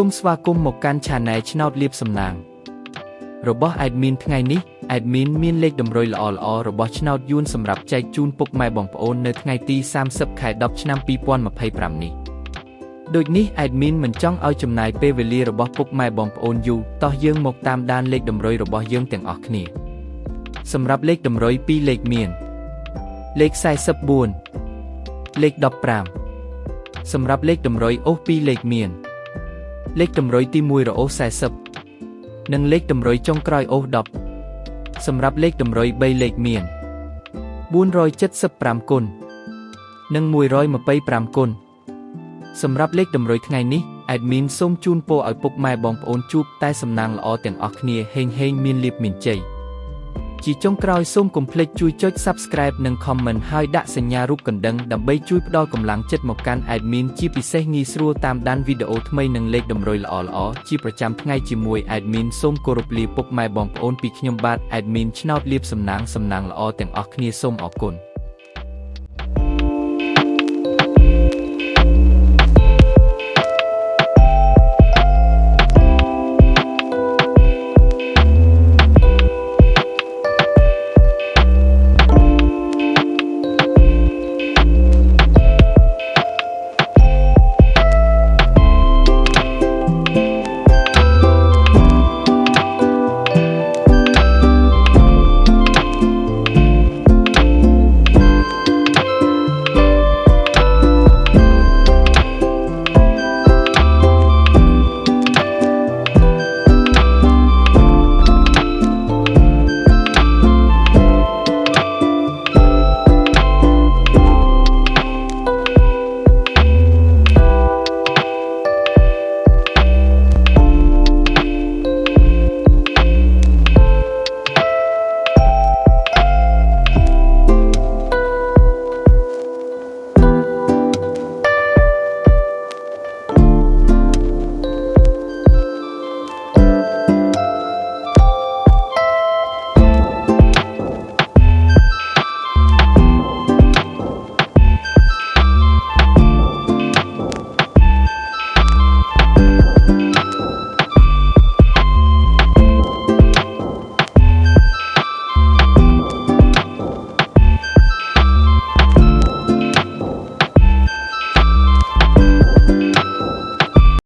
សូមស្វាគមន៍មកកាន់ Channel ឆ្នោតលៀបសំណាងរបស់ Admin ថ្ងៃនេះ Admin មានលេខតម្រុយល្អៗរបស់ឆ្នោតយួនសម្រាប់ចែកជូនពុកម៉ែបងប្អូននៅថ្ងៃទី30 ខែ 10 ឆ្នាំ 2025 នេះដូចនេះ Admin មិនចង់ឲ្យចំណាយពេលវេលារបស់ពុកម៉ែបងប្អូនយូរតោះយើងមកតាមដានលេខតម្រុយរបស់យើងទាំងអស់គ្នាសម្រាប់លេខតម្រុយ2លេខមានលេខ44លេខ15សម្រាប់លេខតម្រុយអូស2លេខមានលេខតម្រុយទី1រអូស40និងលេខតម្រុយចុងក្រោយអូស10សម្រាប់លេខតម្រុយ3លេខមាន475គុណនិង125គុណសម្រាប់លេខតម្រុយថ្ងៃនេះ Admin សូមជូនពរឲ្យពុកម៉ែបងប្អូនជួបតែសំណាងល្អទាំងអស់គ្នាហេងមានលាភមានជ័យជាចុងក្រោយសូមកុំភ្លេចជួយចុច Subscribe និង Comment ហើយដាក់សញ្ញារូបកណ្ដឹងដើម្បីជួយផ្ដល់កម្លាំងចិត្តមកកាន់ Admin ជាពិសេសងាយស្រួលតាមដានវីដេអូថ្មីនិងលេខតម្រុយល្អៗជាប្រចាំថ្ងៃជាមួយ Admin សូមគោរពលាពុកម៉ែបងប្អូនពីខ្ញុំបាទ Admin ឆ្នោតលៀបសំណាងល្អទាំងអស់គ្នាសូមអរគុណ